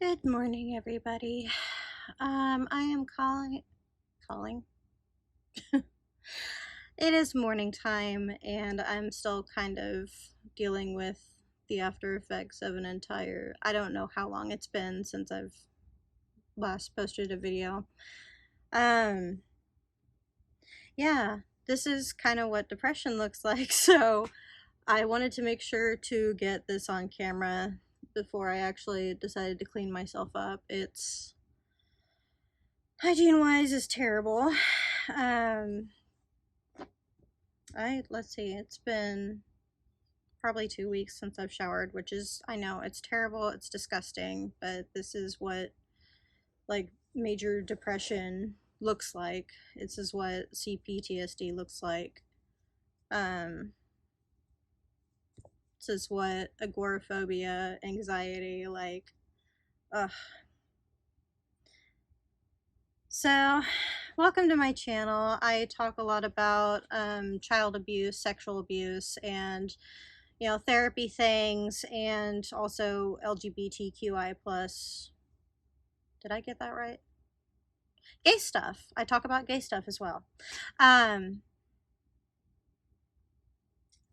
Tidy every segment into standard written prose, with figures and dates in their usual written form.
Good morning, everybody. I am calling. It is morning time, and I'm still kind of dealing with the after effects of I don't know how long it's been since I've last posted a video. Um, yeah, this is kind of what depression looks like, so I wanted to make sure to get this on camera before I actually decided to clean myself up. It's hygiene wise is terrible. Um, let's see, it's been probably 2 weeks since I've showered, which is, I know it's terrible, it's disgusting, but this is what like major depression looks like. This is what CPTSD looks like. Um, this is what agoraphobia, anxiety, ugh. So, welcome to my channel. I talk a lot about child abuse, sexual abuse, and therapy things, and also LGBTQI plus. Did I get that right? Gay stuff. I talk about gay stuff as well. Um,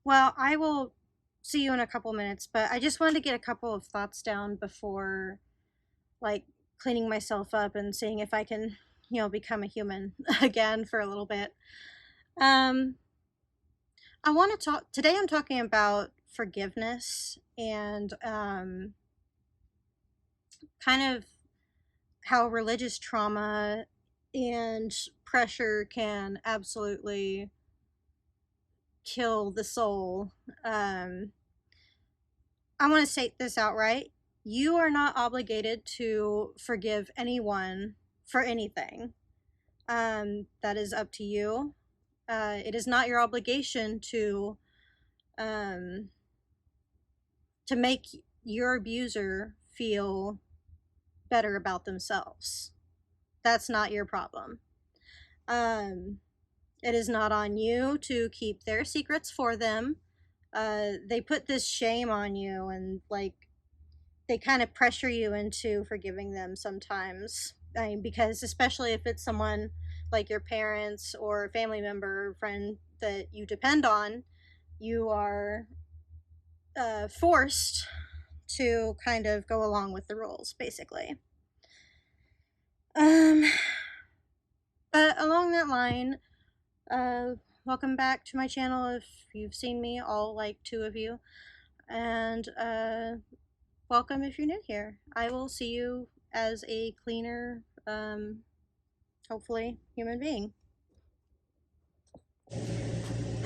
well, I will see you in a couple minutes, but I just wanted to get a couple of thoughts down before, like, cleaning myself up and seeing if I can, become a human again for a little bit. I want to talk today. I'm talking about forgiveness and kind of how religious trauma and pressure can absolutely kill the soul. I want to state this outright. You are not obligated to forgive anyone for anything. That is up to you. It is not your obligation um, to make your abuser feel better about themselves. That's not your problem. It is not on you to keep their secrets for them. They put this shame on you, and they kind of pressure you into forgiving them sometimes. I mean, because especially if it's someone like your parents or family member or friend that you depend on, you are forced to kind of go along with the rules, basically. Um, but along that line, uh, welcome back to my channel if you've seen me, all like two of you, and welcome if you're new here. I will see you as a cleaner, hopefully, human being.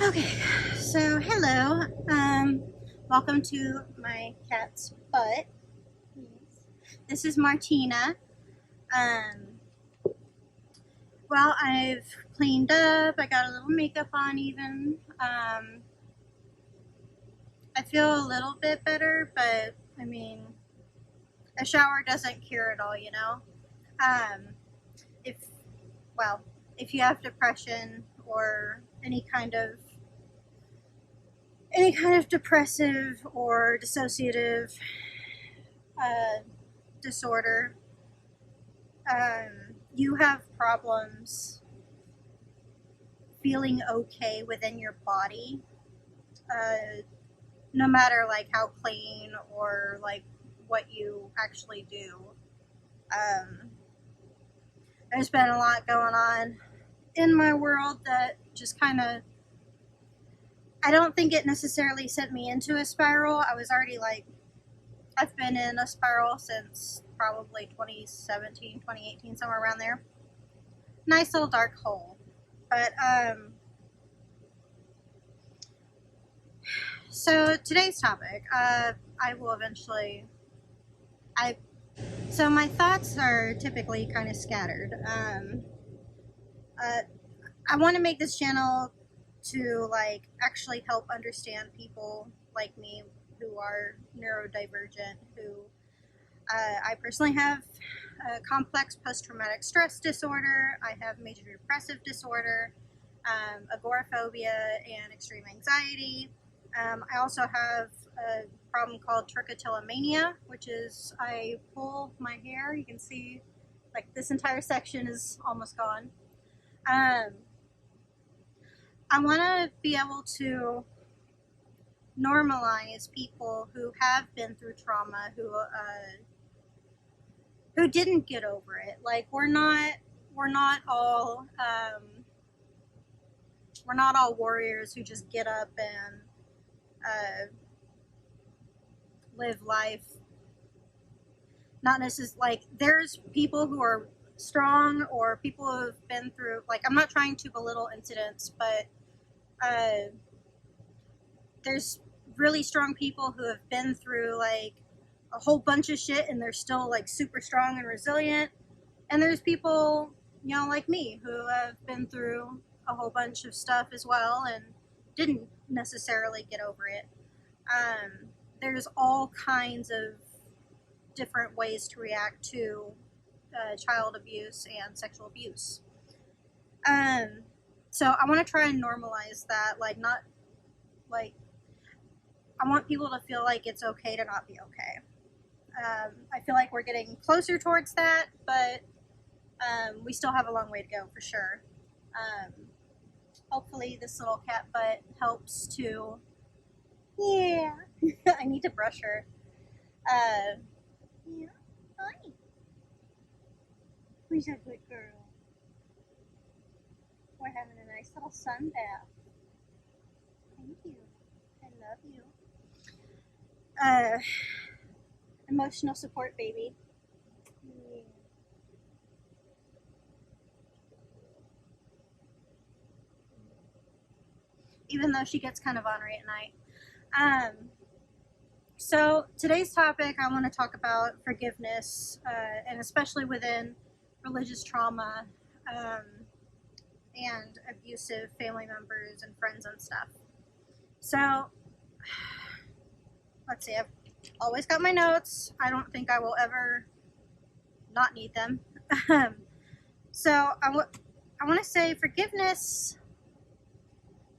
Okay, so hello, welcome to my cat's butt. This is Martina. Um, well, I've cleaned up, I got a little makeup on even. I feel a little bit better, but I mean, a shower doesn't cure it all, you know? Um, if, well, if you have depression or any kind of depressive or dissociative disorder, you have problems feeling okay within your body, no matter like how clean or like what you actually do. There's been a lot going on in my world that just kind of, I don't think it necessarily sent me into a spiral. I was already like, I've been in a spiral since probably 2017, 2018, somewhere around there. Nice little dark hole. But, so today's topic, I will eventually, so my thoughts are typically kind of scattered. I want to make this channel to like actually help understand people like me who are neurodivergent, who I personally have a complex post-traumatic stress disorder. I have major depressive disorder, agoraphobia, and extreme anxiety. I also have problem called trichotillomania, which is I pull my hair. You can see like this entire section is almost gone. I want to be able to normalize people who have been through trauma, who didn't get over it. Like we're not all warriors who just get up and live life. Not necessarily, like there's people who are strong or people who have been through, like I'm not trying to belittle incidents, but there's really strong people who have been through like a whole bunch of shit and they're still like super strong and resilient. And there's people, you know, like me who have been through a whole bunch of stuff as well and didn't necessarily get over it. There's all kinds of different ways to react to child abuse and sexual abuse. So I want to try and normalize that, like not like I want people to feel like it's okay to not be okay. I feel like we're getting closer towards that, but we still have a long way to go for sure. Hopefully this little cat butt helps to, yeah, I need to brush her. Yeah, hi. Who's a good girl? We're having a nice little sun bath. Thank you. I love you. Emotional support baby. Yeah. Even though she gets kind of ornery at night. So today's topic, I want to talk about forgiveness, and especially within religious trauma and abusive family members and friends and stuff. So let's see, I've always got my notes. I don't think I will ever not need them. So I want to say forgiveness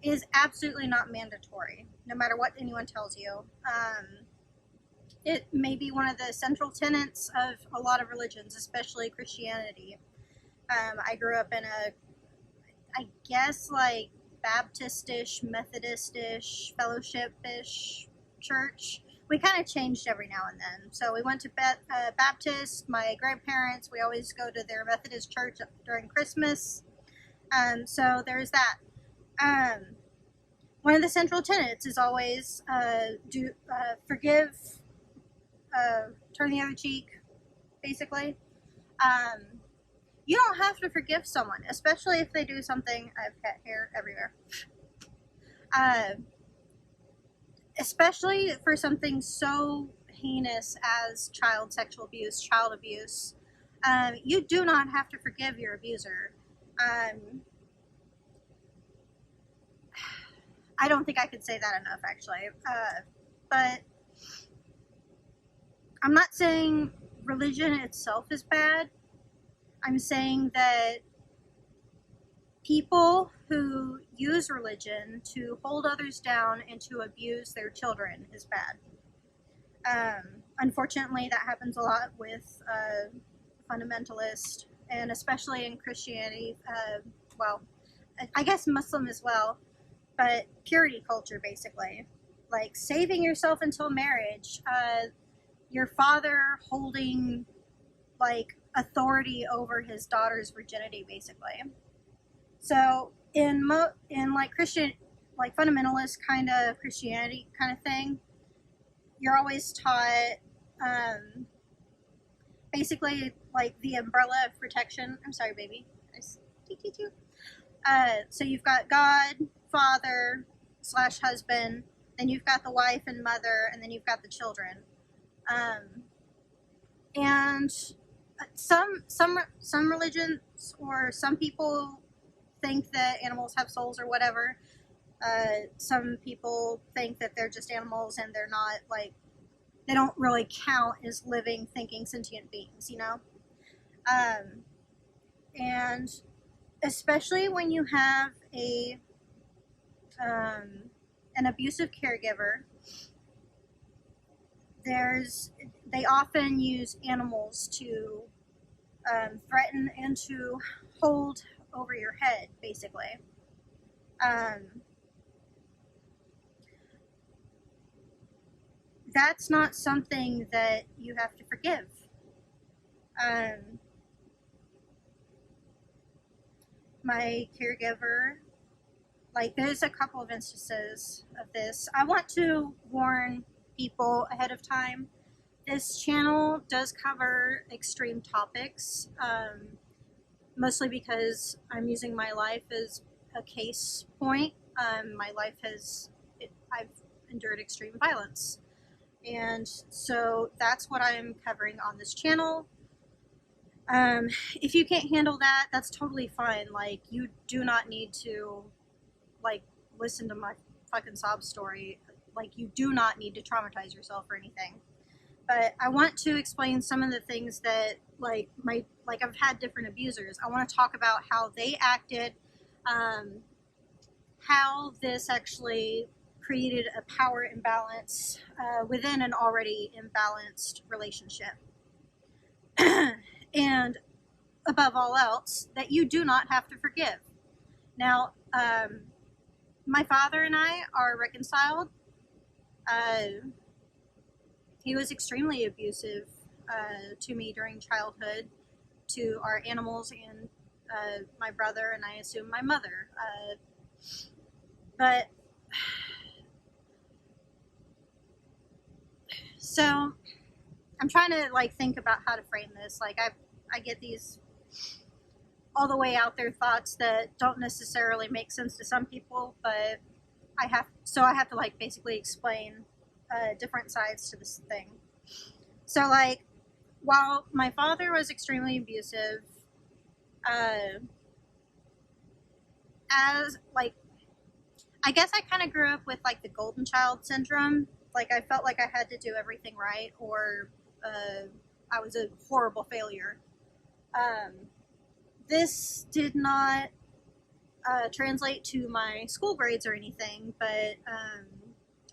is absolutely not mandatory, no matter what anyone tells you. It may be one of the central tenets of a lot of religions, especially Christianity. I grew up in I guess, like Baptist-ish, Methodist-ish, fellowship-ish church. We kind of changed every now and then. So we went to Baptist. My grandparents, we always go to their Methodist church during Christmas. So there's that. One of the central tenets is always forgive, turn the other cheek, basically. You don't have to forgive someone, especially if they do something. I have cat hair everywhere. Especially for something so heinous as child sexual abuse, child abuse. You do not have to forgive your abuser. I don't think I could say that enough, actually. But I'm not saying religion itself is bad. I'm saying that people who use religion to hold others down and to abuse their children is bad. Unfortunately, that happens a lot with fundamentalists, and especially in Christianity. Well, I guess Muslim as well, but purity culture, basically. Like saving yourself until marriage. Your father holding like authority over his daughter's virginity, basically. So in like Christian, like fundamentalist kind of Christianity kind of thing, you're always taught basically like the umbrella of protection. I'm sorry, baby. So you've got God, Father / husband, then you've got the wife and mother, and then you've got the children. And some religions or some people think that animals have souls or whatever. Some people think that they're just animals and they're not, like, they don't really count as living, thinking, sentient beings, you know? And especially when you have an abusive caregiver, they often use animals to threaten and to hold over your head, basically. Um, that's not something that you have to forgive. Um, my caregiver, like, there's a couple of instances of this. I want to warn people ahead of time. This channel does cover extreme topics, mostly because I'm using my life as a case point. My life I've endured extreme violence. And so that's what I'm covering on this channel. If you can't handle that, that's totally fine. Like, you do not need to, like, listen to my fucking sob story. Like, you do not need to traumatize yourself or anything. But I want to explain some of the things that, like, I've had different abusers. I want to talk about how they acted, how this actually created a power imbalance within an already imbalanced relationship. And above all else, that you do not have to forgive. Now, my father and I are reconciled. He was extremely abusive to me during childhood, to our animals, and my brother, and I assume my mother. But so I'm trying to, like, think about how to frame this. Like, I get these all the way out there thoughts that don't necessarily make sense to some people, but I have to, like, basically explain different sides to this thing. So, like, while my father was extremely abusive, as, like, I guess I kind of grew up with, like, the golden child syndrome. Like, I felt like I had to do everything right, or I was a horrible failure. This did not translate to my school grades or anything, but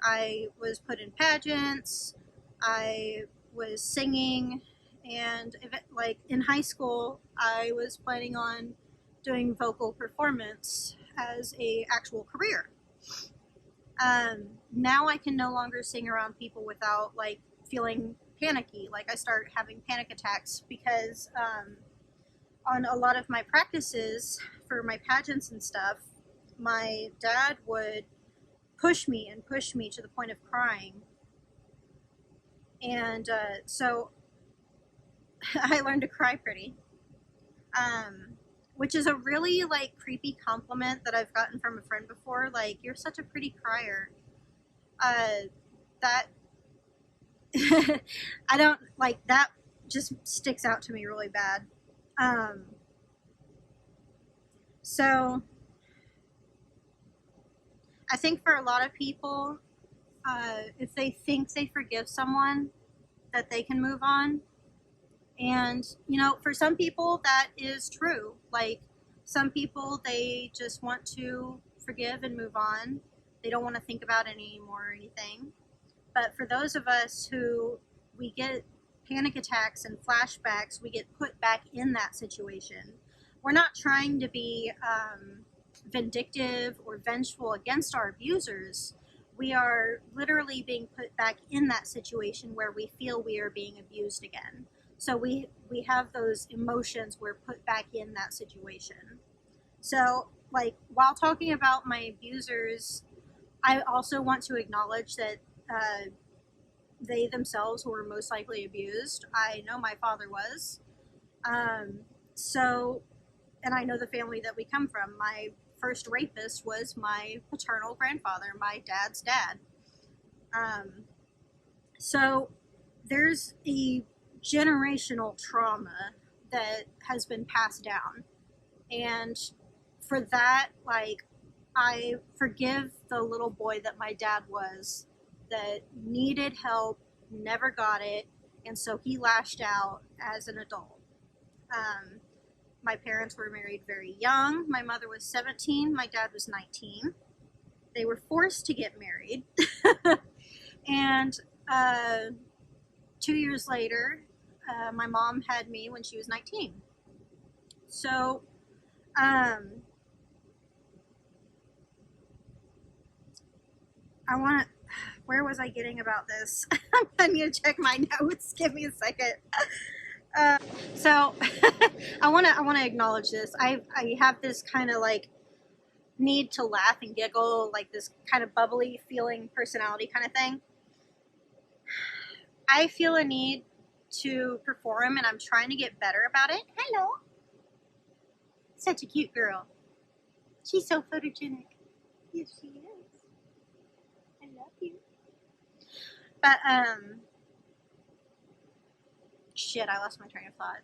I was put in pageants, I was singing, and like, in high school, I was planning on doing vocal performance as a actual career. Now I can no longer sing around people without, like, feeling panicky. Like, I start having panic attacks because on a lot of my practices for my pageants and stuff, my dad would push me to the point of crying. And so I learned to cry pretty. Which is a really, like, creepy compliment that I've gotten from a friend before. Like, you're such a pretty crier. That I don't like, that just sticks out to me really bad. So I think for a lot of people, if they think they forgive someone, that they can move on. And, you know, for some people that is true. Like, some people, they just want to forgive and move on. They don't want to think about it anymore or anything. But for those of us who, we get panic attacks and flashbacks, we get put back in that situation. We're not trying to be vindictive or vengeful against our abusers. We are literally being put back in that situation where we feel we are being abused again. So we have those emotions, we're put back in that situation. So, like, while talking about my abusers, I also want to acknowledge that they themselves were most likely abused. I know my father was. So, and I know the family that we come from. My first rapist was my paternal grandfather, my dad's dad. So there's a generational trauma that has been passed down. And for that, like, I forgive the little boy that my dad was, that needed help, never got it, and so he lashed out as an adult. My parents were married very young. My mother was 17, my dad was 19. They were forced to get married. And 2 years later, my mom had me when she was 19. So, I want to. Where was I getting about this? I need to check my notes. Give me a second. So, I want to acknowledge this. I have this kind of like need to laugh and giggle, like this kind of bubbly feeling personality kind of thing. I feel a need to perform, and I'm trying to get better about it. Hello. Such a cute girl. She's so photogenic. Yes, she is. I love you. But, shit, I lost my train of thought.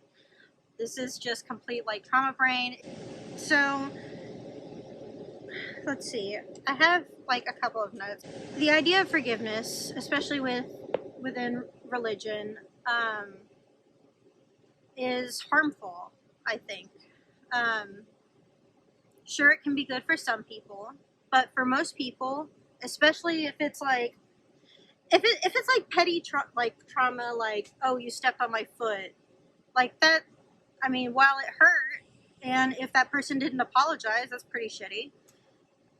This is just complete, like, trauma brain. So, let's see. I have, like, a couple of notes. The idea of forgiveness, especially within religion, is harmful, I think. Sure, it can be good for some people, but for most people, especially if it's like if it's like petty trauma, like, oh, you stepped on my foot, like that. I mean, while it hurt, and if that person didn't apologize, that's pretty shitty.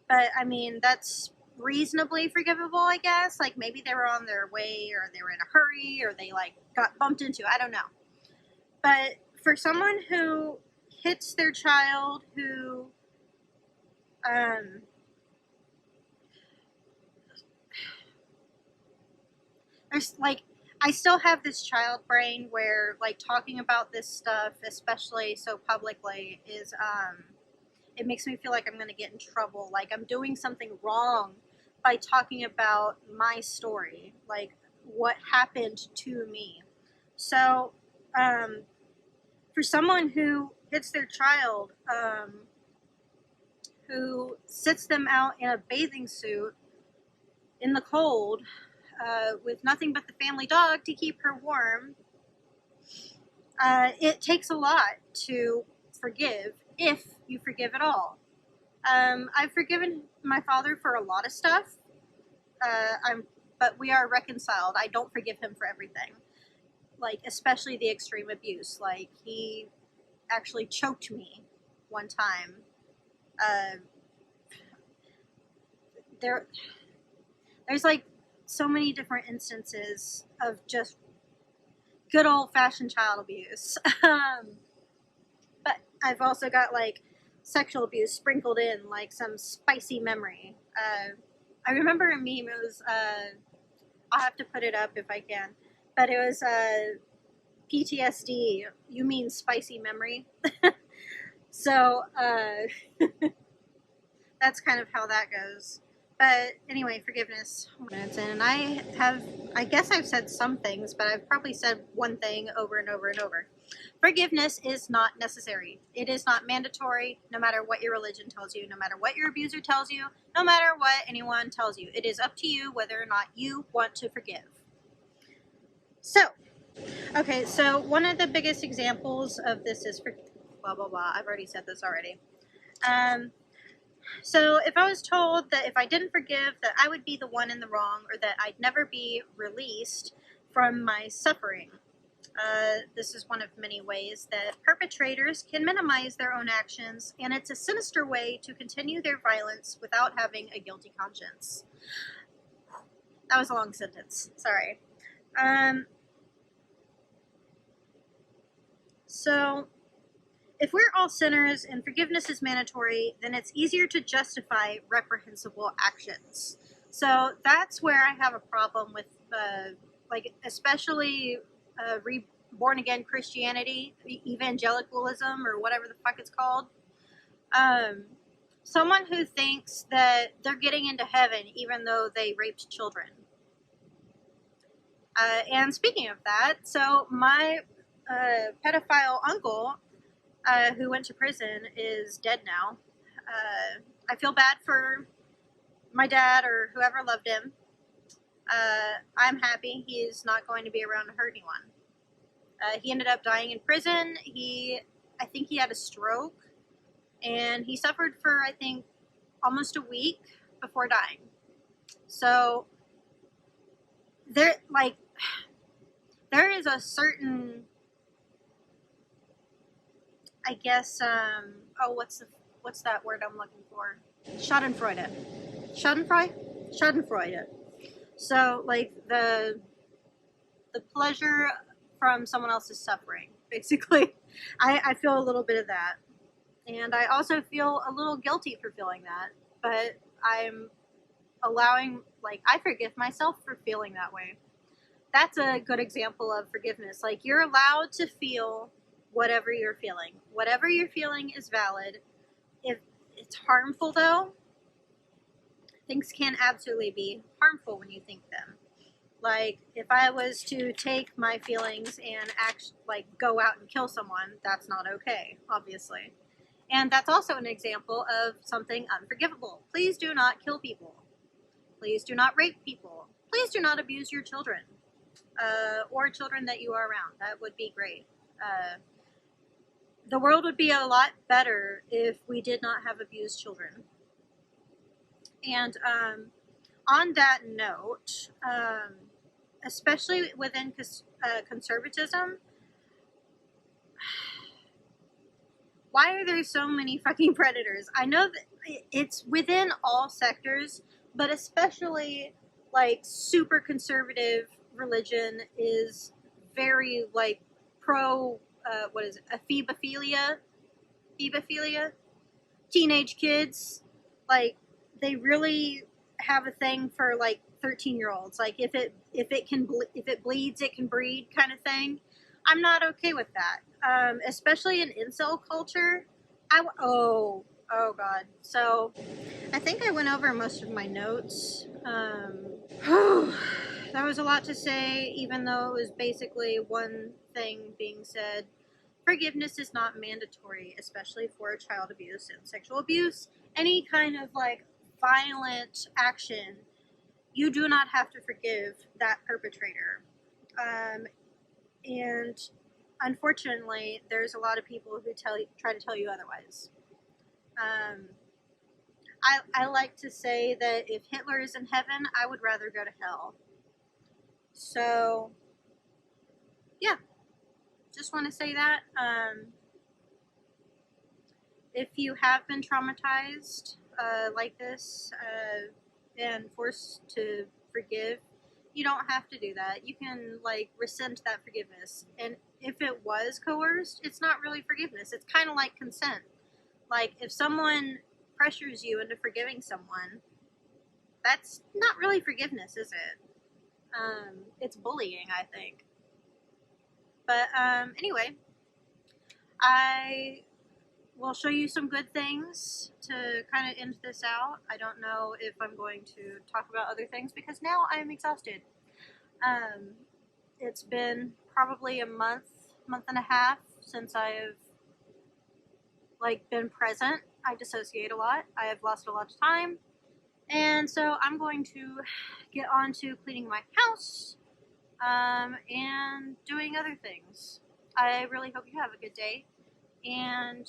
But I mean, that's reasonably forgivable, I guess. Like maybe they were on their way, or they were in a hurry, or they like got bumped into. I don't know. But for someone who hits their child, who there's like, I still have this child brain where like talking about this stuff, especially so publicly, is it makes me feel like I'm going to get in trouble, like I'm doing something wrong by talking about my story, like what happened to me. So for someone who hits their child, who sits them out in a bathing suit in the cold, with nothing but the family dog to keep her warm, it takes a lot to forgive, if you forgive at all. I've forgiven my father for a lot of stuff, but we are reconciled. I don't forgive him for everything, like especially the extreme abuse. Like he actually choked me one time. There's like so many different instances of just good old-fashioned child abuse. But I've also got like sexual abuse sprinkled in, like some spicy memory. I remember a meme. It was I'll have to put it up if I can, but it was PTSD. You mean spicy memory? So that's kind of how that goes. But anyway, forgiveness. And I guess I've said some things, but I've probably said one thing over and over and over. Forgiveness is not necessary. It is not mandatory, no matter what your religion tells you, no matter what your abuser tells you, no matter what anyone tells you. It is up to you whether or not you want to forgive. So, okay, so one of the biggest examples of this is for blah, blah, blah. I've already said this already. So if I was told that if I didn't forgive, that I would be the one in the wrong, or that I'd never be released from my suffering, this is one of many ways that perpetrators can minimize their own actions, and it's a sinister way to continue their violence without having a guilty conscience. That was a long sentence. Sorry. So, if we're all sinners and forgiveness is mandatory, then it's easier to justify reprehensible actions. So that's where I have a problem with, like, especially born again Christianity, evangelicalism, or whatever the fuck it's called. Someone who thinks that they're getting into heaven even though they raped children. And speaking of that, so my pedophile uncle, who went to prison, is dead now. I feel bad for my dad or whoever loved him. I'm happy he's not going to be around to hurt anyone. He ended up dying in prison. I think he had a stroke, and he suffered for, I think, almost a week before dying. So, there is a certain, I guess, oh, what's that word I'm looking for? Schadenfreude. Schadenfreude? Schadenfreude. So, like, the pleasure from someone else's suffering, basically. I feel a little bit of that. And I also feel a little guilty for feeling that. But I'm allowing, like, I forgive myself for feeling that way. That's a good example of forgiveness. Like, you're allowed to feel whatever you're feeling. Whatever you're feeling is valid. If it's harmful, though, things can absolutely be harmful when you think them. Like, if I was to take my feelings and go out and kill someone, that's not okay, obviously. And that's also an example of something unforgivable. Please do not kill people. Please do not rape people. Please do not abuse your children, or children that you are around. That would be great. The world would be a lot better if we did not have abused children. And on that note, especially within conservatism, why are there so many fucking predators? I know that it's within all sectors, but especially like super conservative religion is very like pro, what is it, ephebophilia, teenage kids, like they really have a thing for like 13-year-olds. Like if it bleeds, it can breed kind of thing. I'm not okay with that, especially in incel culture. Oh god. So I think I went over most of my notes. That was a lot to say, even though it was basically one thing being said. Forgiveness is not mandatory, especially for child abuse and sexual abuse. Any kind of like violent action, you do not have to forgive that perpetrator. And unfortunately, there's a lot of people who try to tell you otherwise. I like to say that if Hitler is in heaven, I would rather go to hell. So, yeah, just want to say that. If you have been traumatized like this and forced to forgive, you don't have to do that. You can like rescind that forgiveness. And if it was coerced, it's not really forgiveness. It's kind of like consent. Like if someone pressures you into forgiving someone, that's not really forgiveness, is it? It's bullying, I think. But anyway, I will show you some good things to kind of end this out. I don't know if I'm going to talk about other things because now I am exhausted. It's been probably a month and a half since I've like been present. I dissociate a lot. I have lost a lot of time. And so I'm going to get on to cleaning my house and doing other things. I really hope you have a good day. And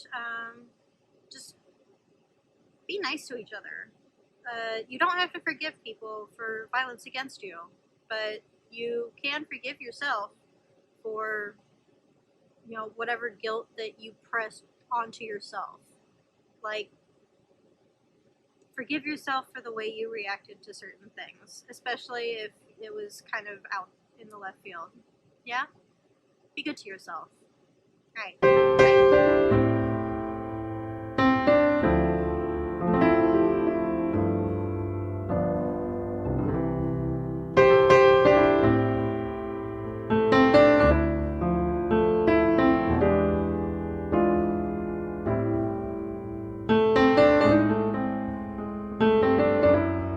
just be nice to each other. You don't have to forgive people for violence against you, but you can forgive yourself for, whatever guilt that you pressed onto yourself. Like, forgive yourself for the way you reacted to certain things, especially if it was kind of out in the left field. Yeah? Be good to yourself. All right. Bye.